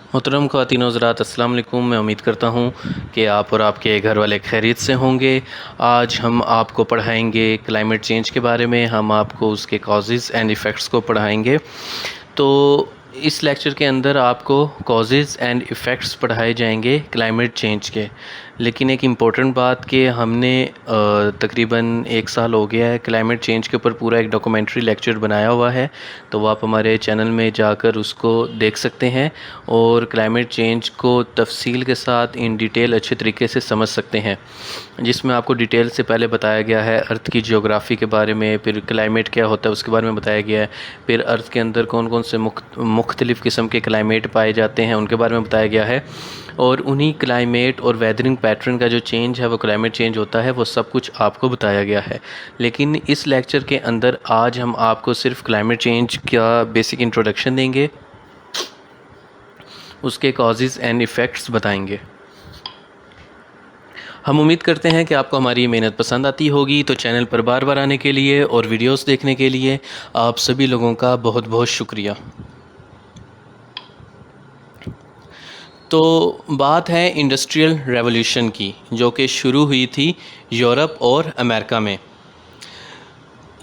मोहतरम ख़वातीन और हज़रात, अस्सलाम वालेकुम। मैं उम्मीद करता हूँ कि आप और आपके घर वाले खैरियत से होंगे। आज हम आपको पढ़ाएंगे क्लाइमेट चेंज के बारे में। हम आपको उसके कॉजेज़ एंड इफ़ेक्ट्स को पढ़ाएंगे। तो इस लेक्चर के अंदर आपको कॉजेज़ एंड इफ़ेक्ट्स पढ़ाए जाएंगे क्लाइमेट चेंज के। लेकिन एक इम्पॉर्टेंट बात कि हमने तकरीबन 1 साल हो गया है क्लाइमेट चेंज के ऊपर पूरा एक डॉक्यूमेंट्री लेक्चर बनाया हुआ है, तो वो आप हमारे चैनल में जाकर उसको देख सकते हैं और क्लाइमेट चेंज को तफसील के साथ इन डिटेल अच्छे तरीके से समझ सकते हैं, जिसमें आपको डिटेल से पहले बताया गया है अर्थ की जियोग्राफ़ी के बारे में, फिर क्लाइमेट क्या होता है उसके बारे में बताया गया है, फिर अर्थ के अंदर कौन कौन से मुख्तलिफ़ किस्म के क्लाइमेट पाए जाते हैं उनके बारे में बताया गया है। और उन्हीं क्लाइमेट और वेदरिंग पैटर्न का जो चेंज है वो क्लाइमेट चेंज होता है, वो सब कुछ आपको बताया गया है। लेकिन इस लेक्चर के अंदर आज हम आपको सिर्फ क्लाइमेट चेंज का बेसिक इंट्रोडक्शन देंगे, उसके कॉजेज़ एंड इफ़ेक्ट्स बताएंगे। हम उम्मीद करते हैं कि आपको हमारी ये मेहनत पसंद आती होगी। तो चैनल पर बार बार आने के लिए और वीडियोस देखने के लिए आप सभी लोगों का बहुत बहुत शुक्रिया। तो बात है इंडस्ट्रियल रेवोल्यूशन की, जो कि शुरू हुई थी यूरोप और अमेरिका में।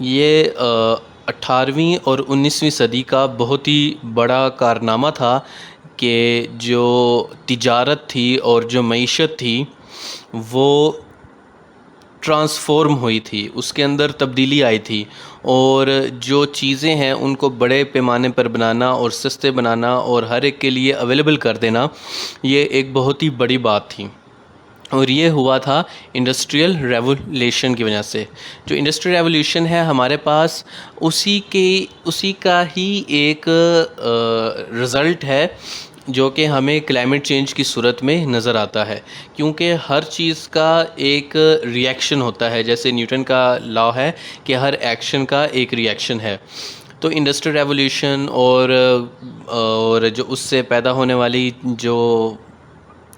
ये 18वीं और 19वीं सदी का बहुत ही बड़ा कारनामा था कि जो तिजारत थी और जो मईशत थी वो ट्रांसफ़ॉर्म हुई थी, उसके अंदर तब्दीली आई थी और जो चीज़ें हैं उनको बड़े पैमाने पर बनाना और सस्ते बनाना और हर एक के लिए अवेलेबल कर देना, ये एक बहुत ही बड़ी बात थी। और ये हुआ था इंडस्ट्रियल रेवोल्यूशन की वजह से। जो इंडस्ट्रियल रेवोल्यूशन है हमारे पास उसी का ही एक रिज़ल्ट है जो कि हमें क्लाइमेट चेंज की सूरत में नज़र आता है, क्योंकि हर चीज़ का एक रिएक्शन होता है। जैसे न्यूटन का लॉ है कि हर एक्शन का एक रिएक्शन है। तो इंडस्ट्रियल रेवोल्यूशन और जो उससे पैदा होने वाली जो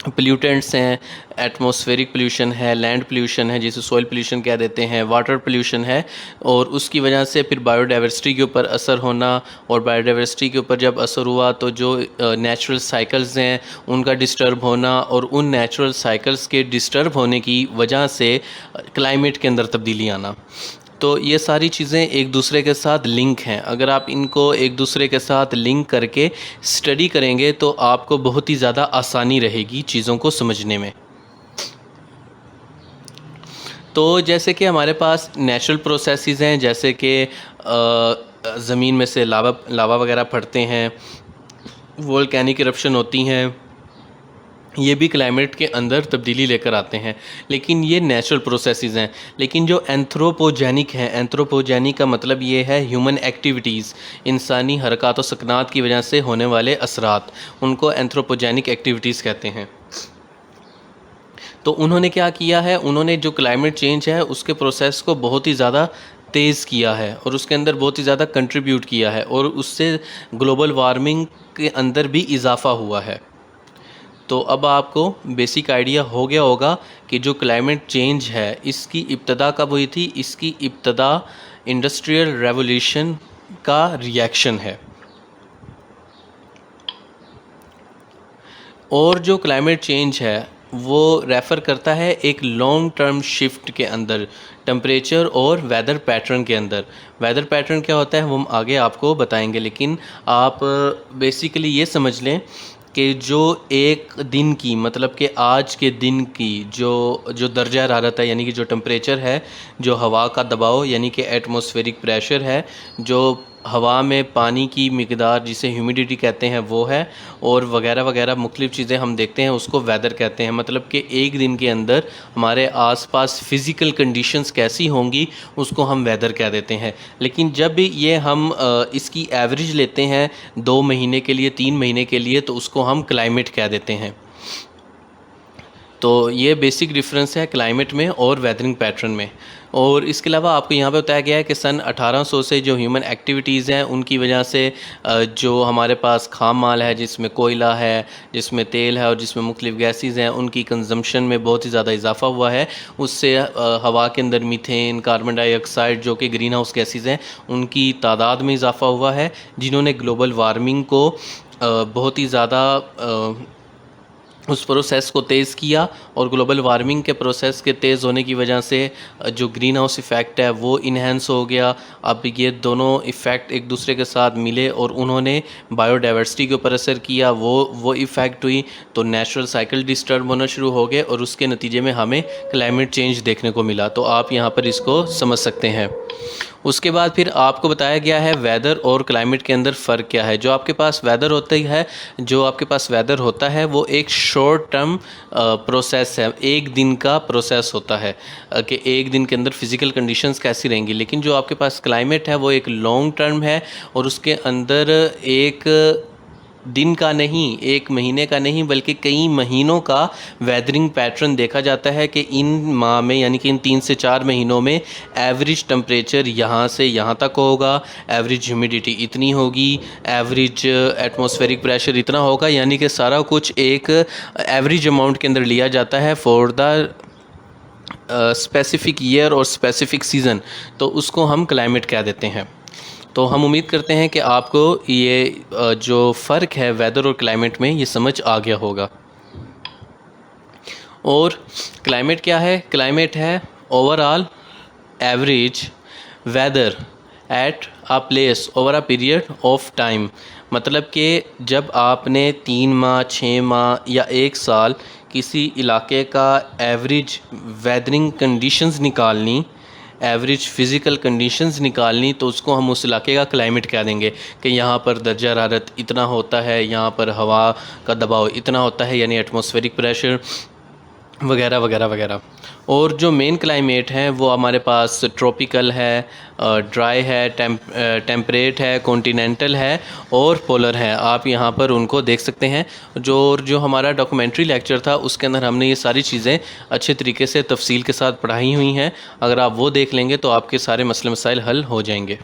पोल्यूटेंट्स हैं, एटमॉस्फेरिक पोल्यूशन है, लैंड पोल्यूशन है जिसे सॉइल पोल्यूशन कह देते हैं, वाटर पोल्यूशन है, और उसकी वजह से फिर बायोडाइवर्सिटी के ऊपर असर होना, और बायोडाइवर्सिटी के ऊपर जब असर हुआ तो जो नेचुरल साइकिल्स हैं उनका डिस्टर्ब होना, और उन नेचुरल साइकिल्स के डिस्टर्ब होने की वजह से क्लाइमेट के अंदर तब्दीली आना। तो ये सारी चीज़ें एक दूसरे के साथ लिंक हैं। अगर आप इनको एक दूसरे के साथ लिंक करके स्टडी करेंगे तो आपको बहुत ही ज़्यादा आसानी रहेगी चीज़ों को समझने में। तो जैसे कि हमारे पास नेचुरल प्रोसेसेस हैं, जैसे कि ज़मीन में से लावा वगैरह फटते हैं, वोल्केनिक इरप्शन होती हैं, ये भी क्लाइमेट के अंदर तब्दीली लेकर आते हैं। लेकिन ये नेचुरल प्रोसेसेस हैं। लेकिन जो एंथ्रोपोजेनिक हैं, एंथ्रोपोजेनिक का मतलब ये है ह्यूमन एक्टिविटीज़, इंसानी हरकत व सकनात की वजह से होने वाले असरात, उनको एंथ्रोपोजेनिक एक्टिविटीज़ कहते हैं। तो उन्होंने क्या किया है, उन्होंने जो क्लाइमेट चेंज है उसके प्रोसेस को बहुत ही ज़्यादा तेज़ किया है और उसके अंदर बहुत ही ज़्यादा कंट्रीब्यूट किया है, और उससे ग्लोबल वार्मिंग के अंदर भी इजाफ़ा हुआ है। तो अब आपको बेसिक आइडिया हो गया होगा कि जो क्लाइमेट चेंज है इसकी इब्तदा कब हुई थी। इसकी इब्तदा इंडस्ट्रियल रेवोल्यूशन का रिएक्शन है। और जो क्लाइमेट चेंज है वो रेफ़र करता है एक लॉन्ग टर्म शिफ्ट के अंदर, टेम्परेचर और वेदर पैटर्न के अंदर। वेदर पैटर्न क्या होता है वो हम आगे आपको बताएंगे, लेकिन आप बेसिकली ये समझ लें कि जो एक दिन की, मतलब कि आज के दिन की जो दर्जा हरारत है, यानी कि जो टेम्परेचर है, जो हवा का दबाव यानी कि एटमॉस्फेरिक प्रेशर है, जो हवा में पानी की मिकदार जिसे ह्यूमिडिटी कहते हैं वो है, और वगैरह वगैरह मुख्तलिफ़ चीज़ें हम देखते हैं, उसको वेदर कहते हैं। मतलब कि एक दिन के अंदर हमारे आसपास फ़िज़िकल कंडीशंस कैसी होंगी उसको हम वेदर कह देते हैं। लेकिन जब भी ये हम इसकी एवरेज लेते हैं 2 महीने के लिए, 3 महीने के लिए, तो उसको हम क्लाइमेट कह देते हैं। तो ये बेसिक डिफरेंस है क्लाइमेट में और वेदरिंग पैटर्न में। और इसके अलावा आपको यहाँ पे बताया गया है कि सन 1800 से जो ह्यूमन एक्टिविटीज़ हैं उनकी वजह से जो हमारे पास खाम माल है, जिसमें कोयला है, जिसमें तेल है और जिसमें मुख्तलिफ़ गैसेस हैं, उनकी कंजम्पशन में बहुत ही ज़्यादा इजाफा हुआ है। उससे हवा के अंदर मीथेन, कार्बन डाइऑक्साइड जो कि ग्रीन हाउस गैसेस हैं, उनकी तादाद में इजाफा हुआ है, जिन्होंने ग्लोबल वार्मिंग को बहुत ही ज़्यादा उस प्रोसेस को तेज़ किया, और ग्लोबल वार्मिंग के प्रोसेस के तेज़ होने की वजह से जो ग्रीन हाउस इफ़ेक्ट है वो इन्हेंस हो गया। अब ये दोनों इफ़ेक्ट एक दूसरे के साथ मिले और उन्होंने बायोडाइवर्सिटी के ऊपर असर किया, वो इफ़ेक्ट हुई, तो नेचुरल साइकिल डिस्टर्ब होना शुरू हो गए और उसके नतीजे में हमें क्लाइमेट चेंज देखने को मिला। तो आप यहाँ पर इसको समझ सकते हैं। उसके बाद फिर आपको बताया गया है वेदर और क्लाइमेट के अंदर फ़र्क क्या है। जो आपके पास वेदर होता है वो एक शॉर्ट टर्म प्रोसेस है, एक दिन का प्रोसेस होता है कि एक दिन के अंदर फिज़िकल कंडीशंस कैसी रहेंगी। लेकिन जो आपके पास क्लाइमेट है वो एक लॉन्ग टर्म है, और उसके अंदर एक दिन का नहीं, एक महीने का नहीं, बल्कि कई महीनों का वेदरिंग पैटर्न देखा जाता है कि इन माह में, यानी कि इन 3 से 4 महीनों में एवरेज टेम्परेचर यहाँ से यहाँ तक होगा, एवरेज ह्यूमिडिटी इतनी होगी, एवरेज एटमॉस्फेरिक प्रेशर इतना होगा, यानी कि सारा कुछ एक एवरेज अमाउंट के अंदर लिया जाता है फॉर द स्पेसिफिक ईयर और स्पेसिफिक सीज़न। तो उसको हम क्लाइमेट कह देते हैं। तो हम उम्मीद करते हैं कि आपको ये जो फ़र्क है वेदर और क्लाइमेट में, ये समझ आ गया होगा। और क्लाइमेट क्या है? क्लाइमेट है overall average weather at a place over a period of time. मतलब कि जब आपने 3 माह, 6 माह या 1 साल किसी इलाके का एवरेज वेदरिंग कंडीशंस निकालनी, एवरेज फ़िज़िकल कंडीशंस निकालनी, तो उसको हम उस इलाके का क्लाइमेट कह देंगे कि यहाँ पर दर्जा हरारत इतना होता है, यहाँ पर हवा का दबाव इतना होता है, यानी एटमॉस्फेरिक प्रेशर वगैरह वगैरह वगैरह। और जो मेन क्लाइमेट हैं वो हमारे पास ट्रॉपिकल है, ड्राई है, टेम्परेट है, कॉन्टिनेंटल है और पोलर है। आप यहाँ पर उनको देख सकते हैं। जो हमारा डॉक्यूमेंट्री लेक्चर था उसके अंदर हमने ये सारी चीज़ें अच्छे तरीके से तफसील के साथ पढ़ाई हुई हैं। अगर आप वो देख लेंगे तो आपके सारे मसले मसाइल हल हो जाएंगे।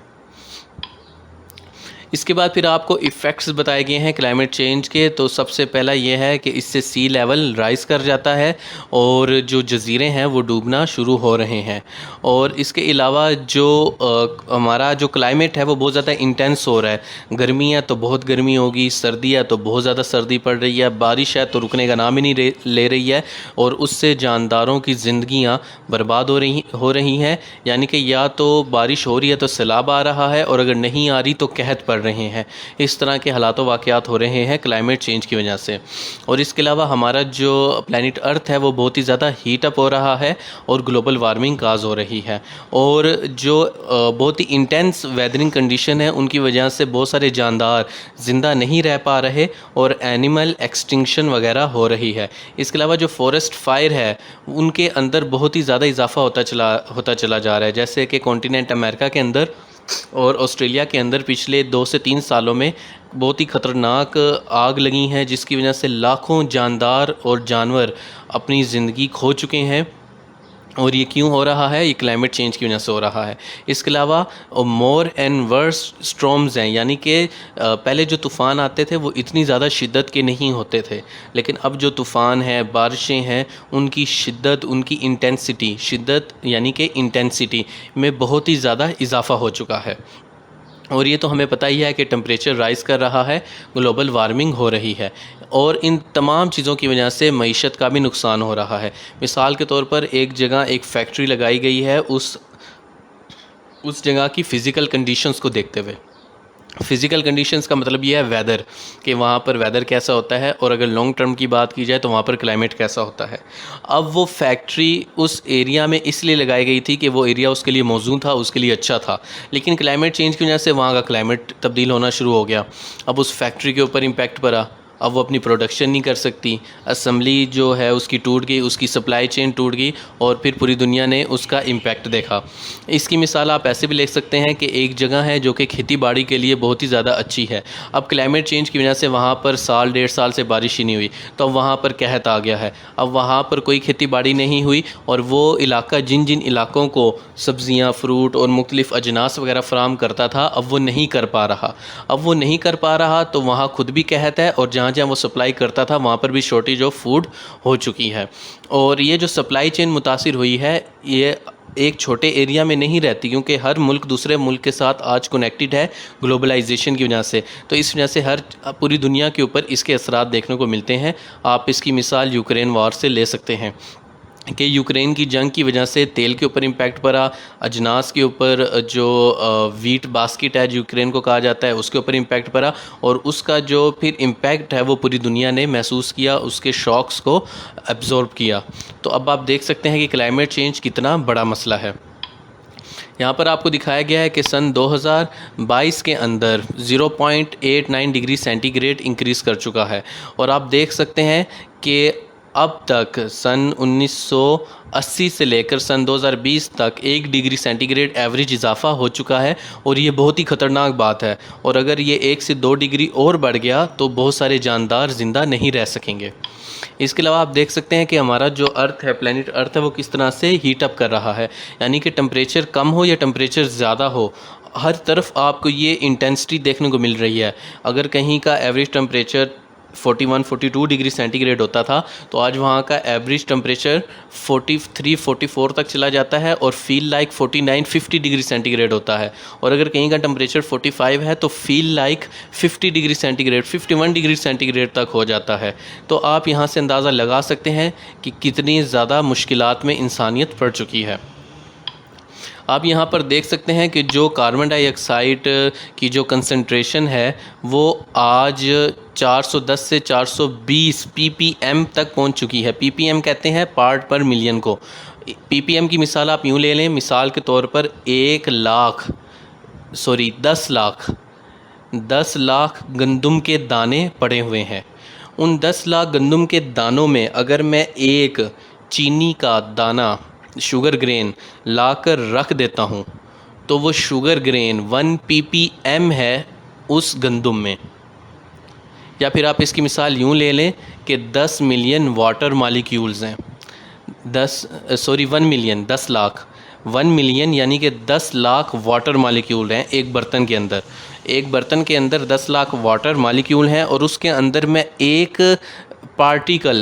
इसके बाद फिर आपको इफ़ेक्ट्स बताए गए हैं क्लाइमेट चेंज के। तो सबसे पहला ये है कि इससे सी लेवल राइज़ कर जाता है और जो जज़ीरे हैं वो डूबना शुरू हो रहे हैं। और इसके अलावा जो हमारा जो क्लाइमेट है वो बहुत ज़्यादा इंटेंस हो रहा है। गर्मी है तो बहुत गर्मी होगी, सर्दी है तो बहुत ज़्यादा सर्दी पड़ रही है, बारिश है तो रुकने का नाम ही नहीं ले रही है, और उससे जानदारों की ज़िंदगियाँ बर्बाद हो रही हैं। यानी कि या तो बारिश हो रही है तो सैलाब आ रहा है, और अगर नहीं आ रही तो कहत पड़ रहे हैं। इस तरह के हालात वाक़यात हो रहे हैं क्लाइमेट चेंज की वजह से। और इसके अलावा हमारा जो प्लैनेट अर्थ है वो बहुत ही ज़्यादा हीट अप हो रहा है और ग्लोबल वार्मिंग काज़ हो रही है। और जो बहुत ही इंटेंस वेदरिंग कंडीशन है उनकी वजह से बहुत सारे जानदार ज़िंदा नहीं रह पा रहे और एनिमल एक्सटिंक्शन वगैरह हो रही है। इसके अलावा जो फॉरेस्ट फायर है उनके अंदर बहुत ही ज़्यादा इजाफा होता चला जा रहा है। जैसे कि कॉन्टिनेंट अमेरिका के अंदर और ऑस्ट्रेलिया के अंदर पिछले 2 से 3 सालों में बहुत ही ख़तरनाक आग लगी हैं, जिसकी वजह से लाखों जानदार और जानवर अपनी ज़िंदगी खो चुके हैं। और ये क्यों हो रहा है? ये क्लाइमेट चेंज की वजह से हो रहा है। इसके अलावा मोर एंड वर्स स्टॉर्म्स हैं, यानी कि पहले जो तूफ़ान आते थे वो इतनी ज़्यादा शिद्दत के नहीं होते थे, लेकिन अब जो तूफ़ान है, बारिशें हैं, उनकी शिद्दत, उनकी इंटेंसिटी, शिद्दत यानी कि इंटेंसिटी में बहुत ही ज़्यादा इजाफा हो चुका है। और ये तो हमें पता ही है कि टेम्परेचर राइज़ कर रहा है, ग्लोबल वार्मिंग हो रही है, और इन तमाम चीज़ों की वजह से मईशत का भी नुकसान हो रहा है। मिसाल के तौर पर एक जगह एक फैक्ट्री लगाई गई है, उस जगह की फ़िज़िकल कंडीशंस को देखते हुए। फ़िज़िकल कंडीशंस का मतलब ये है वेदर, कि वहाँ पर वेदर कैसा होता है, और अगर लॉन्ग टर्म की बात की जाए तो वहाँ पर क्लाइमेट कैसा होता है। अब वो फैक्ट्री उस एरिया में इसलिए लगाई गई थी कि वो एरिया उसके लिए मौजूद था, उसके लिए अच्छा था, लेकिन क्लाइमेट चेंज की वजह से वहाँ का क्लाइमेट तब्दील होना शुरू हो गया। अब उस फैक्ट्री के ऊपर इम्पैक्ट पड़ा, अब वो अपनी प्रोडक्शन नहीं कर सकती, असम्बली जो है उसकी टूट गई, उसकी सप्लाई चेन टूट गई, और फिर पूरी दुनिया ने उसका इम्पैक्ट देखा। इसकी मिसाल आप ऐसे भी ले सकते हैं कि एक जगह है जो कि खेती बाड़ी के लिए बहुत ही ज़्यादा अच्छी है, अब क्लाइमेट चेंज की वजह से वहाँ पर साल 1.5 साल से बारिश ही नहीं हुई, तो अब वहाँ पर कहत आ गया है। अब वहाँ पर कोई खेती बाड़ी नहीं हुई, और वो इलाका जिन जिन इलाकों को सब्ज़ियाँ, फ्रूट और मुख्तलिफ़ अजनास वगैरह फ़राहम करता था, अब वो नहीं कर पा रहा। अब वो नहीं कर पा रहा तो वहाँ खुद भी कहत है, और जहाँ जहाँ वो सप्लाई करता था वहाँ पर भी शॉर्टेज ऑफ फूड हो चुकी है। और ये जो सप्लाई चेन मुतासिर हुई है, ये एक छोटे एरिया में नहीं रहती, क्योंकि हर मुल्क दूसरे मुल्क के साथ आज कनेक्टेड है ग्लोबलाइजेशन की वजह से। तो इस वजह से हर पूरी दुनिया के ऊपर इसके असरात देखने को मिलते हैं। आप इसकी मिसाल यूक्रेन वार से ले सकते हैं कि यूक्रेन की जंग की वजह से तेल के ऊपर इम्पैक्ट पड़ा, अजनास के ऊपर जो वीट बास्केट है यूक्रेन को कहा जाता है उसके ऊपर इम्पैक्ट पड़ा, और उसका जो फिर इम्पैक्ट है वो पूरी दुनिया ने महसूस किया, उसके शॉक्स को एब्जॉर्ब किया। तो अब आप देख सकते हैं कि क्लाइमेट चेंज कितना बड़ा मसला है। यहाँ पर आपको दिखाया गया है कि सन 2022 के अंदर 0.89 डिग्री सेंटीग्रेड इंक्रीज़ कर चुका है, और आप देख सकते हैं कि अब तक सन 1980 से लेकर सन 2020 तक 1 डिग्री सेंटीग्रेड एवरेज इजाफा हो चुका है, और ये बहुत ही ख़तरनाक बात है। और अगर ये 1 से 2 डिग्री और बढ़ गया तो बहुत सारे जानदार ज़िंदा नहीं रह सकेंगे। इसके अलावा आप देख सकते हैं कि हमारा जो अर्थ है, प्लैनेट अर्थ है, वो किस तरह से हीट अप कर रहा है। यानी कि टेम्परेचर कम हो या टेम्परेचर ज़्यादा हो, हर तरफ आपको ये इंटेंसिटी देखने को मिल रही है। अगर कहीं का एवरेज टेम्परेचर 41-42 डिग्री सेंटीग्रेड होता था, तो आज वहाँ का एवरेज टेम्परेचर 43-44 तक चला जाता है, और फील लाइक 49-50 डिग्री सेंटीग्रेड होता है। और अगर कहीं का टेम्परेचर 45 है तो feel like 50 degree centigrade, 51 degree centigrade तक हो जाता है। तो आप यहाँ से अंदाज़ा लगा सकते हैं कि कितनी ज़्यादा मुश्किलात में इंसानियत पड़ चुकी है। आप यहाँ पर देख सकते हैं कि जो कार्बन डाइऑक्साइड की जो कंसंट्रेशन है वो आज 410 से 420 ppm तक पहुँच चुकी है। ppm कहते हैं पार्ट पर मिलियन को। ppm की मिसाल आप यूँ ले लें, मिसाल के तौर पर 10 लाख गंदम के दाने पड़े हुए हैं। उन 10 लाख गंदम के दानों में अगर मैं एक चीनी का दाना, शुगर ग्रेन लाकर रख देता हूँ, तो वो शुगर ग्रेन 1 ppm है उस गंदम में। या फिर आप इसकी मिसाल यूँ ले लें कि 10 मिलियन वाटर मॉलिक्यूल्स हैं। 1 मिलियन यानी कि 10 लाख वाटर मॉलिक्यूल हैं एक बर्तन के अंदर। एक बर्तन के अंदर 10 लाख वाटर मॉलिक्यूल हैं, और उसके अंदर मैं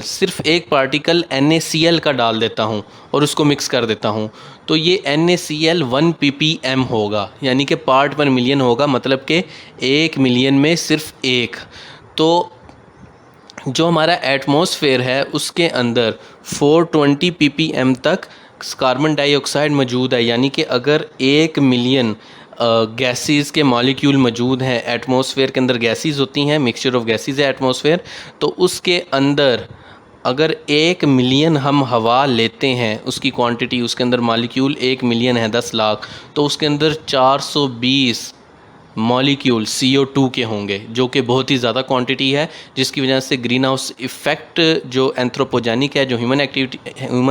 सिर्फ एक पार्टिकल NaCl का डाल देता हूँ और उसको मिक्स कर देता हूँ, तो ये NaCl 1 ppm होगा, यानी कि पार्ट पर मिलियन होगा, मतलब कि 1 मिलियन में सिर्फ एक। तो जो हमारा एटमॉस्फेयर है उसके अंदर 420 ppm तक कार्बन डाइऑक्साइड मौजूद है। यानी कि अगर 1 मिलियन गैसेस के मॉलिक्यूल मौजूद हैं, एटमॉस्फेयर के अंदर गैसेस होती हैं, मिक्सचर ऑफ गैसेस है एटमॉस्फेयर, तो उसके अंदर अगर 1 मिलियन हम हवा लेते हैं, उसकी क्वांटिटी, उसके अंदर मॉलिक्यूल 1 मिलियन है 10 लाख, तो उसके अंदर 420 मॉलिक्यूल CO2 के होंगे, जो कि बहुत ही ज़्यादा क्वांटिटी है, जिसकी वजह से ग्रीन हाउस इफ़ेक्ट जो एंथ्रोपोजेनिक है, जो ह्यूमन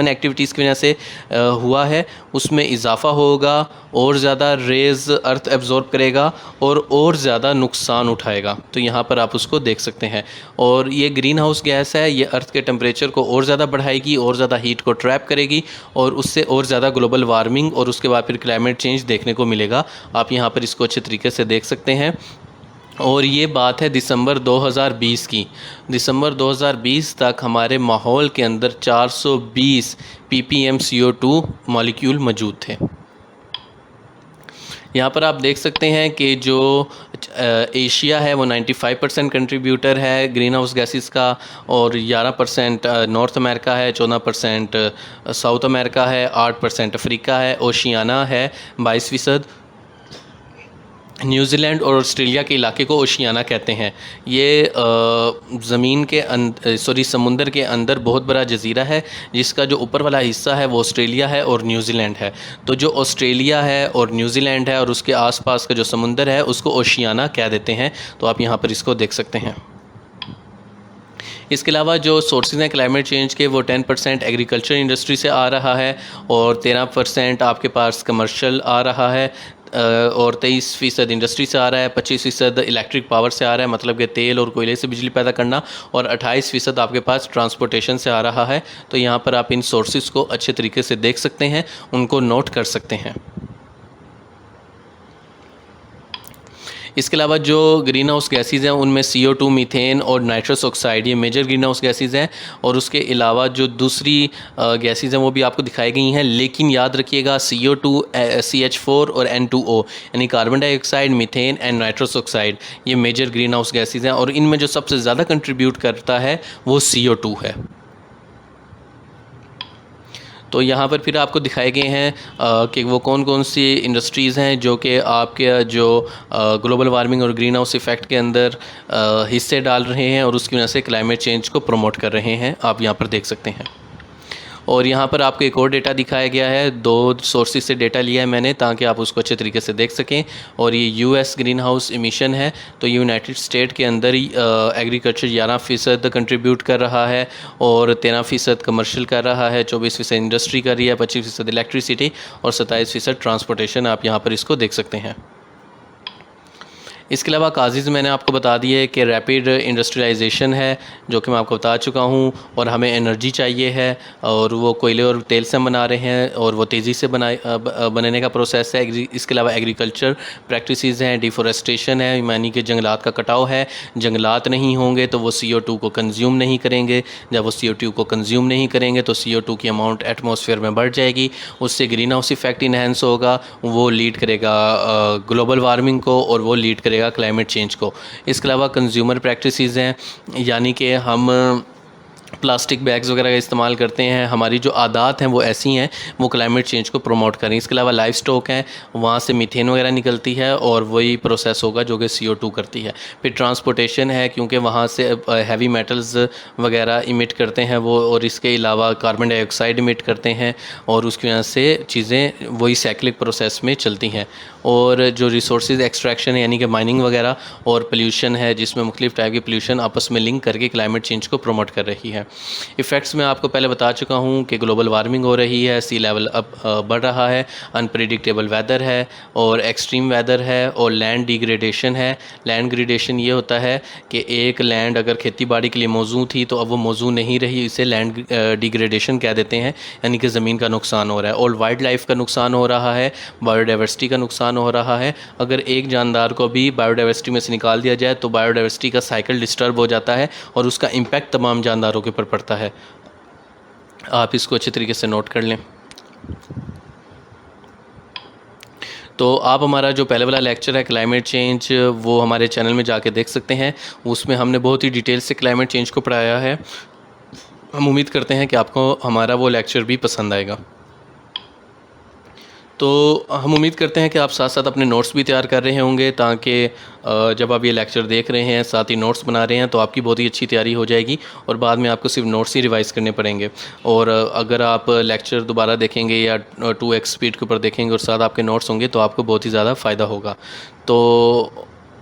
एक्टिविटीज़ की वजह से हुआ है, उसमें इजाफ़ा होगा, और ज़्यादा रेज़ अर्थ एब्जॉर्ब करेगा और ज़्यादा नुकसान उठाएगा। तो यहाँ पर आप उसको देख सकते हैं। और ये ग्रीन हाउस गैस है, ये अर्थ के टेम्परेचर को और ज़्यादा बढ़ाएगी, और ज़्यादा हीट को ट्रैप करेगी, और उससे और ज़्यादा ग्लोबल वार्मिंग और उसके बाद फिर क्लाइमेट चेंज देखने को मिलेगा। आप यहाँ पर इसको अच्छे तरीके से देख सकते हैं। और ये बात है दिसंबर 2020 की। दिसंबर 2020 तक हमारे माहौल के अंदर 420 ppm CO2 मॉलिक्यूल मौजूद थे। यहाँ पर आप देख सकते हैं कि जो एशिया है वो 95% कंट्रीब्यूटर है ग्रीन हाउस गैसेस का, और 11% नॉर्थ अमेरिका है, 14% साउथ अमेरिका है, 8% अफ्रीका है, ओशियाना है 22%, न्यूजीलैंड और ऑस्ट्रेलिया के इलाके को ओशियाना कहते हैं। ये ज़मीन के समुंदर के अंदर बहुत बड़ा जजीरा है, जिसका जो ऊपर वाला हिस्सा है वो ऑस्ट्रेलिया है और न्यूजीलैंड है। तो जो ऑस्ट्रेलिया है और न्यूजीलैंड है और उसके आसपास का जो समुंदर है उसको ओशियाना कह देते हैं। तो आप यहाँ पर इसको देख सकते हैं। इसके अलावा जो सोर्सेज हैं क्लाइमेट चेंज के, वो 10% एग्रीकल्चर इंडस्ट्री से आ रहा है, और 13% आपके पास कमर्शियल आ रहा है, और 23% इंडस्ट्री से आ रहा है, 25% इलेक्ट्रिक पावर से आ रहा है, मतलब कि तेल और कोयले से बिजली पैदा करना, और 28% आपके पास ट्रांसपोर्टेशन से आ रहा है। तो यहाँ पर आप इन सोर्सेज को अच्छे तरीके से देख सकते हैं, उनको नोट कर सकते हैं। इसके अलावा जो ग्रीन हाउस गैसेज़ हैं उनमें CO2, मीथेन और नाइट्रस ऑक्साइड, ये मेजर ग्रीन हाउस गैसेज़ हैं। और उसके अलावा जो दूसरी गैसेज़ हैं वो भी आपको दिखाई गई हैं, लेकिन याद रखिएगा CO2, CH4 और N2O यानी carbon dioxide, methane and nitrous oxide, ये मेजर ग्रीन हाउस गैसेज़ हैं और इनमें जो सबसे ज़्यादा कंट्रीब्यूट करता है वो CO2 है। तो यहाँ पर फिर आपको दिखाए गए हैं कि वो कौन कौन सी इंडस्ट्रीज़ हैं जो कि आपके जो ग्लोबल वार्मिंग और ग्रीन हाउस इफ़ेक्ट के अंदर हिस्से डाल रहे हैं और उसकी वजह से क्लाइमेट चेंज को प्रमोट कर रहे हैं, आप यहाँ पर देख सकते हैं। और यहाँ पर आपको एक और डेटा दिखाया गया है, 2 सोर्सेज से डेटा लिया है मैंने ताकि आप उसको अच्छे तरीके से देख सकें। और ये US ग्रीन हाउस एमिशन है, तो यूनाइटेड स्टेट के अंदर ही एग्रीकल्चर 11% कंट्रीब्यूट कर रहा है और 13% कमर्शियल कर रहा है, 24% इंडस्ट्री कर रही है, 25% इलेक्ट्रिसिटी और 27% ट्रांसपोर्टेशन। आप यहाँ पर इसको देख सकते हैं। इसके अलावा काजेज़ मैंने आपको बता दिए कि रैपिड इंडस्ट्रियलाइजेशन है, जो कि मैं आपको बता चुका हूँ, और हमें एनर्जी चाहिए है और वो कोयले और तेल से हम बना रहे हैं और वो तेज़ी से बनाने का प्रोसेस है। इसके अलावा एग्रीकल्चर प्रैक्टिसेस हैं, डिफॉरेस्टेशन है यानी कि जंगलात का कटाव है। जंगलात नहीं होंगे तो वो CO2 को कंज्यूम नहीं करेंगे, जब वो CO2 को कंज्यूम नहीं करेंगे तो CO2 की अमाउंट एटमॉस्फेयर में बढ़ जाएगी, उससे ग्रीन हाउस इफ़ेक्ट इन्हेंस होगा, वो लीड करेगा ग्लोबल वार्मिंग को और वो लीड करेगा क्लाइमेट चेंज को। इसके अलावा कंज्यूमर प्रैक्टिसेस हैं, यानी कि हम प्लास्टिक बैग्स वगैरह का इस्तेमाल करते हैं, हमारी जो आदत हैं वो ऐसी हैं, वो क्लाइमेट चेंज को प्रमोट करें। इसके अलावा लाइफ स्टॉक हैं, वहाँ से मीथेन वगैरह निकलती है और वही प्रोसेस होगा जो कि CO2 करती है। फिर ट्रांसपोर्टेशन है, क्योंकि वहाँ से हैवी मेटल्स वगैरह इमिट करते हैं वो, और इसके अलावा कार्बन डाइऑक्साइड इमिट करते हैं और उसकी वजह से चीज़ें वही साइक्लिक प्रोसेस में चलती हैं। और जो रिसोर्सेज एक्सट्रैक्शन है यानी कि माइनिंग वगैरह और पोल्यूशन है, जिसमें मुख्तलिफ टाइप की पोल्यूशन आपस में लिंक करके क्लाइमेट चेंज को प्रमोट कर रही है। इफ़ेक्ट्स में आपको पहले बता चुका हूँ कि ग्लोबल वार्मिंग हो रही है, सी लेवल अब बढ़ रहा है, अनप्रेडिक्टेबल वेदर है और एक्सट्रीम वेदर है और लैंड डिग्रेडेशन है। लैंड डिग्रेडेशन ये होता है कि एक लैंड अगर खेती बाड़ी के लिए मौजूद थी तो अब वो मौजूद नहीं रही, इसे लैंड डिग्रेडेशन कह देते हैं, यानी कि ज़मीन का नुकसान हो रहा है। और वाइल्ड लाइफ का नुकसान हो रहा है, बायोडाइवर्सिटी का नुकसान हो रहा है। अगर एक जानदार को भी बायोडाइवर्सिटी में से निकाल दिया जाए तो बायोडाइवर्सिटी का साइकिल डिस्टर्ब हो जाता है और उसका इम्पैक्ट तमाम जानदारों के ऊपर पड़ता है। आप इसको अच्छे तरीके से नोट कर लें। तो आप हमारा जो पहले वाला लेक्चर है क्लाइमेट चेंज, वो हमारे चैनल में जाके देख सकते हैं। उसमें हमने बहुत ही डिटेल से क्लाइमेट चेंज को पढ़ाया है। हम उम्मीद करते हैं कि आपको हमारा वो लेक्चर भी पसंद आएगा। तो हम उम्मीद करते हैं कि आप साथ साथ अपने नोट्स भी तैयार कर रहे होंगे, ताकि जब आप ये लेक्चर देख रहे हैं साथ ही नोट्स बना रहे हैं तो आपकी बहुत ही अच्छी तैयारी हो जाएगी और बाद में आपको सिर्फ नोट्स ही रिवाइज़ करने पड़ेंगे। और अगर आप लेक्चर दोबारा देखेंगे या 2x स्पीड के ऊपर देखेंगे और साथ आपके नोट्स होंगे तो आपको बहुत ही ज़्यादा फ़ायदा होगा। तो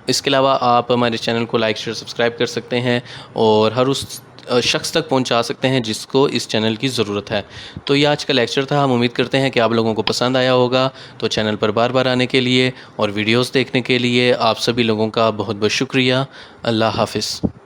इसके अलावा आप हमारे चैनल को लाइक, शेयर, सब्सक्राइब कर सकते हैं और हर उस शख्स तक पहुंचा सकते हैं जिसको इस चैनल की ज़रूरत है। तो ये आज का लेक्चर था। हम उम्मीद करते हैं कि आप लोगों को पसंद आया होगा। तो चैनल पर बार बार आने के लिए और वीडियोस देखने के लिए आप सभी लोगों का बहुत बहुत शुक्रिया। अल्लाह हाफ़िज़।